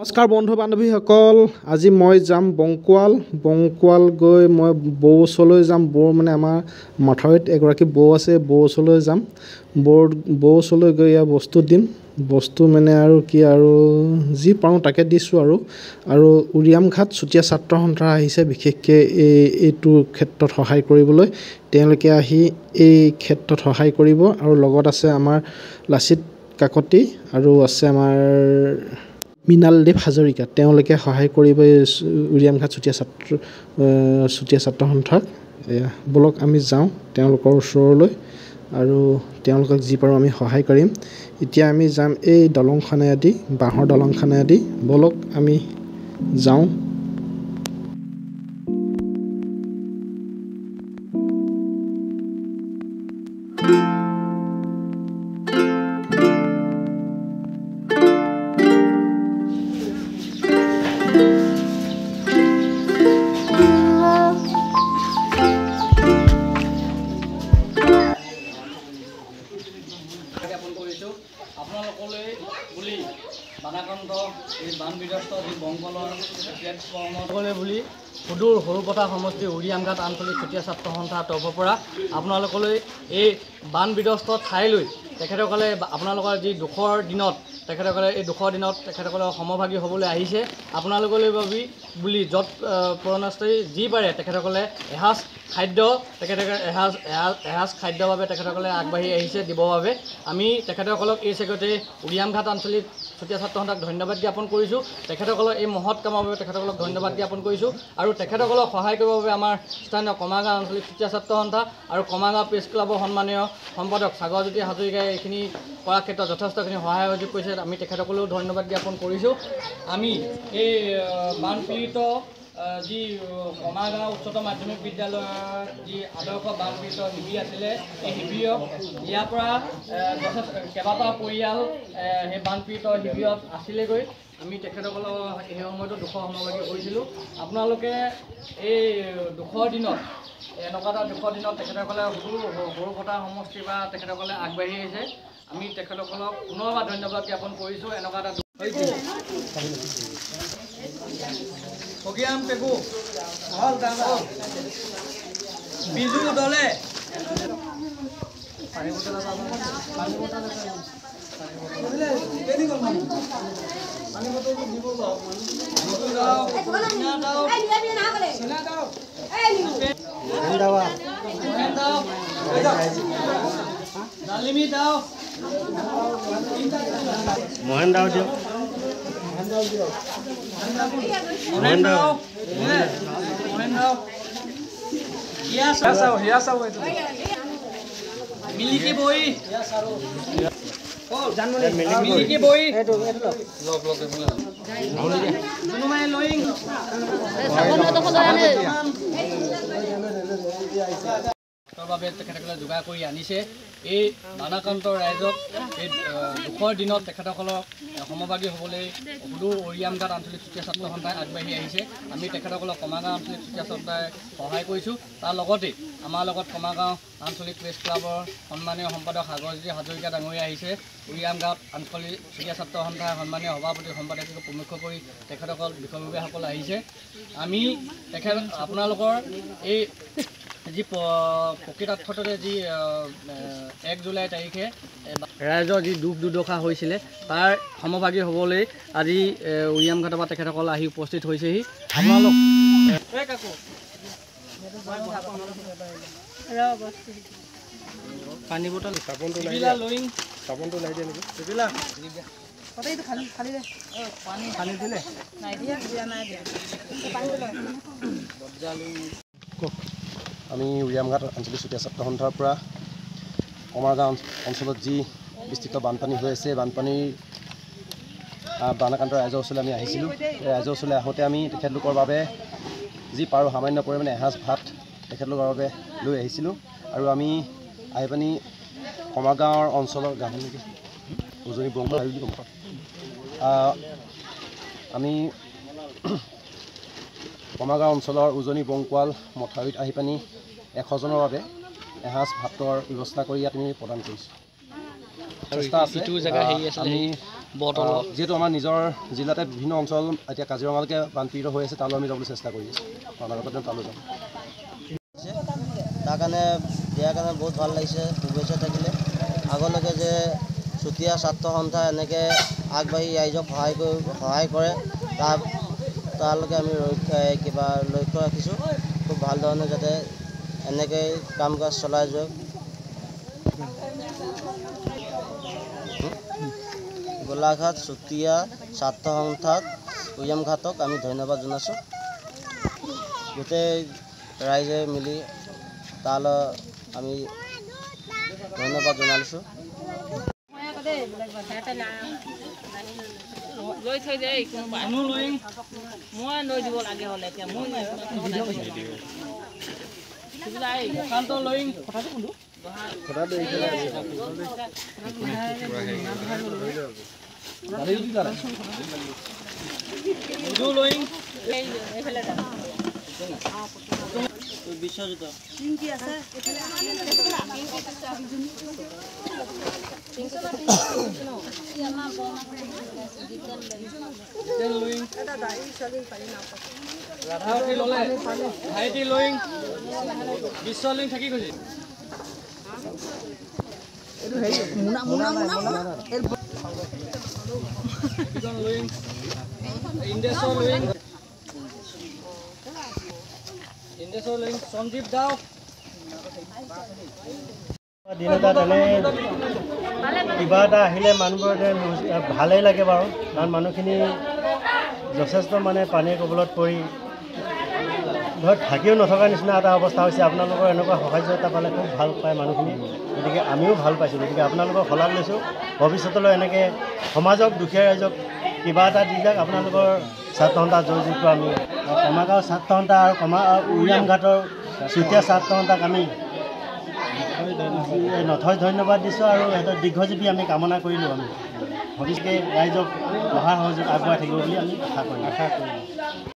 নমস্কাৰ বন্ধু বান্ধৱীসকল, আজি মই যাম বংকুৱাল গৈ মই বৌ ওচৰলৈ যাম। বৌৰ মানে আমাৰ মাথাউৰিত এগৰাকী বৌ আছে, বৌ ওচৰলৈ যাম। বৌ ওচৰলৈ গৈ ইয়াৰ বস্তু দিম। বস্তু মানে আৰু কি আৰু যি পাৰোঁ তাকে দিছোঁ আৰু উৰিয়াম ঘাট চুতীয়া ছাত্ৰ সন্থা আহিছে বিশেষকৈ এইটো ক্ষেত্ৰত সহায় কৰিবলৈ। তেওঁলোকে আহি এই ক্ষেত্ৰত সহায় কৰিব আৰু লগত আছে আমাৰ লাচিত কাকতি আৰু আছে আমাৰ মৃণালদেৱ হাজৰিকা। তেওঁলোকে সহায় কৰিব এই উৰিয়াম ঘাট চুতীয়া ছাত্ৰ সন্থাক। ব'লক আমি যাওঁ তেওঁলোকৰ ওচৰলৈ আৰু তেওঁলোকক যি পাৰোঁ আমি সহায় কৰিম। এতিয়া আমি যাম এই দলংখনেদি, বাঁহৰ দলংখনেদি। ব'লক আমি যাওঁ। আপোনালোকলৈ বুলি বানাকান্ত এই বান বিধ্বস্ত যি বংকলৰ প্লেটফৰ্মলৈ বুলি সুদূৰ সৰুপথাৰ সমষ্টি উৰিয়াম ঘাট আঞ্চলিক চুতীয়া ছাত্ৰ সন্থাৰ তৰফৰ পৰা আপোনালোকলৈ এই বান বিধ্বস্ত ঠাইলৈ তেখেতসকলে আপোনালোকৰ যি দুখৰ দিনত তেখেতসকলে সমভাগী হ'বলৈ আহিছে। আপোনালোকলৈ বুলি য'ত পৰণাস্থায়ী যি পাৰে তেখেতসকলে এসাঁজ খাদ্যৰ বাবে তেখেতসকলে আগবাঢ়ি আহিছে দিবৰ বাবে। আমি তেখেতসকলক এই চেগতে উৰিয়াম ঘাট আঞ্চলিক চুতীয়া ছাত্ৰ সন্থাক ধন্যবাদ জ্ঞাপন কৰিছোঁ। তেখেতসকলৰ এই মহৎ কামৰ বাবে তেখেতসকলক ধন্যবাদ জ্ঞাপন কৰিছোঁ আৰু তেখেতসকলক সহায় কৰিবৰ বাবে আমাৰ স্থানীয় কমাৰগাঁও আঞ্চলিক চুতীয়া ছাত্ৰ সন্থা আৰু কমাৰগাঁও প্ৰেছ ক্লাবৰ সন্মানীয় সম্পাদক সাগৰজ্যোতি হাজৰিকাই এইখিনি কৰাৰ ক্ষেত্ৰত যথেষ্টখিনি সহায় সহযোগ কৰিছে। আমি তেখেতসকলেও ধন্যবাদ জ্ঞাপন কৰিছোঁ। আমি এই বানপীড়িত যি কমাৰগাঁও উচ্চতৰ মাধ্যমিক বিদ্যালয়ৰ যি আদৰ্শ বানপীড়িত শিবিৰ আছিলে, এই শিবিৰক ইয়াৰ পৰা কেইবাটাও পৰিয়াল সেই বানপীড়িত শিবিৰত আছিলেগৈ। আমি তেখেতসকলৰ সেই সময়তো দুখৰ সমভাগী হৈছিলোঁ। আপোনালোকে এই দুখৰ দিনত এনেকুৱা এটা দুখৰ দিনত তেখেতসকলে সৰুপথাৰ সমষ্টিৰ পৰা তেখেতসকলে আগবাঢ়ি আহিছে। আমি তেখেতসকলক পুনৰবাৰ ধন্যবাদ জ্ঞাপন কৰিছোঁ। এনেকুৱা এটা প্ৰগ্ৰাম পেকু বিজু দলে মিলিকি বই বাবে তেখেতসকলে যোগাৰ কৰি আনিছে। এই বানাকান্ত ৰাইজক এই দুখৰ দিনত তেখেতসকলক সমভাগী হ'বলৈ সুদূৰ উৰিয়াম ঘাট আঞ্চলিক চুতীয়া ছাত্ৰ সন্থাই আগবাঢ়ি আহিছে। আমি তেখেতসকলক কমাৰগাঁও আঞ্চলিক চুতীয়া সন্থাই সহায় কৰিছোঁ। তাৰ লগতে আমাৰ লগত কমাৰগাঁও আঞ্চলিক প্ৰেছ ক্লাবৰ সন্মানীয় সম্পাদক সাগৰজ্যোতি হাজৰিকা ডাঙৰীয়া আহিছে। উৰিয়াম ঘাট আঞ্চলিক চুতীয়া ছাত্ৰ সন্থাৰ সন্মানীয় সভাপতি সম্পাদকক প্ৰমুখ্য কৰি তেখেতসকল বিষয়ববীয়াসকল আহিছে। আমি আপোনালোকৰ এই যি প্ৰকৃতাৰ্থতে যি 1 জুলাই তাৰিখে ৰাইজৰ যি দুখ দুৰ্দশা হৈছিলে তাৰ সমভাগী হ'বলৈ আজি উৰিয়াম ঘাটৰ পৰা তেখেতসকল আহি উপস্থিত হৈছেহি। আপোনালোক পানী বটল চাবোনটো লাই দিয়া পানী দিলে আমি উৰিয়াম ঘাট আঞ্চলিক চুতীয়া ছাত্ৰ সন্থাৰ পৰা কমাৰগাঁও অঞ্চলত যি বিস্তৃত বানপানী হৈ আছে, বানাকান্ত ৰাইজৰ ওচৰলৈ আমি আহিছিলোঁ। ৰাইজৰ ওচৰলৈ আহোঁতে আমি তেখেতলোকৰ বাবে যি পাৰোঁ সামান্য পৰিমাণে এসাঁজ ভাত তেখেতলোকৰ বাবে লৈ আহিছিলোঁ। আৰু আমি আহি পানি কমাৰগাঁৱৰ অঞ্চলৰ উজনি বংকুৱাল আমি কমাৰগাঁও অঞ্চলৰ উজনি বংকুৱাল মথাউৰিত আহি পানি 100 জনৰ বাবে এসাঁজ ভাতৰ ব্যৱস্থা কৰি ইয়াত আমি প্ৰদান কৰিছোঁ। চেষ্টা আছে আমি যিহেতু আমাৰ নিজৰ জিলাতে বিভিন্ন অঞ্চল এতিয়া কাজিৰঙালৈকে বানপীড়িত হৈ আছে, তালৈ আমি যাবলৈ চেষ্টা কৰি আছোঁ। অনাগত তালৈ যাম। তাৰ কাৰণে দিয়াৰ কাৰণে বহুত ভাল লাগিছে। শুভেচ্ছা থাকিলে আগলৈকে যে চুতীয়া ছাত্ৰ সন্থা এনেকৈ আগবাঢ়ি ৰাইজক সহায় কৰে তালৈকে আমি কিবা লক্ষ্য ৰাখিছোঁ। খুব ভাল ধৰণে যাতে এনেকৈ কাম কাজ চলাই যাওক। গোলাঘাট চুতীয়া ছাত্ৰ সন্থাক উৰিয়াম ঘাটক আমি ধন্যবাদ জনাইছোঁ। গোটেই ৰাইজে মিলি তালৈ আমি ধন্যবাদ জনাইছোঁ। লৈ থৈ দে মই লৈ দিব লাগে হ'লে এতিয়া মই বিশ্বজিত ৰাধাৱতী ল'লে ভাইটি লয়িং বিশ্বলিং থাকি গৈছে। ইন্দেশ্বৰ লয়িং সঞ্জীৱ দাও দিন এটাত এনে কিবা এটা আহিলে মানুহবোৰৰ ভালেই লাগে বাৰু, কাৰণ মানুহখিনি যথেষ্ট মানে পানীৰ কবলত পৰি ধৰক থাকিও নথকাৰ নিচিনা এটা অৱস্থা হৈছে। আপোনালোকৰ এনেকুৱা সাহায্য পালে খুব ভাল পায় মানুহখিনি, গতিকে আমিও ভাল পাইছোঁ। গতিকে আপোনালোকক শলাগ লৈছোঁ। ভৱিষ্যতলৈ এনেকৈ সমাজক দুখীয়া ৰাইজক কিবা এটা দি যাওক। আপোনালোকৰ ছাত্ৰ সন্থা জয়যুক্ত আমি কমাৰগাঁও ছাত্ৰ সন্থা আৰু উৰিয়াম ঘাটৰ চুতীয়া ছাত্ৰ সন্থাক আমি নথৈ ধন্যবাদ দিছোঁ আৰু সিহঁতৰ দীৰ্ঘজীৱী আমি কামনা কৰিলোঁ। আমি ভৱিষ্যতে ৰাইজক সহায় সহযোগ আগবঢ়াই থাকিব বুলি আমি আশা কৰিলোঁ।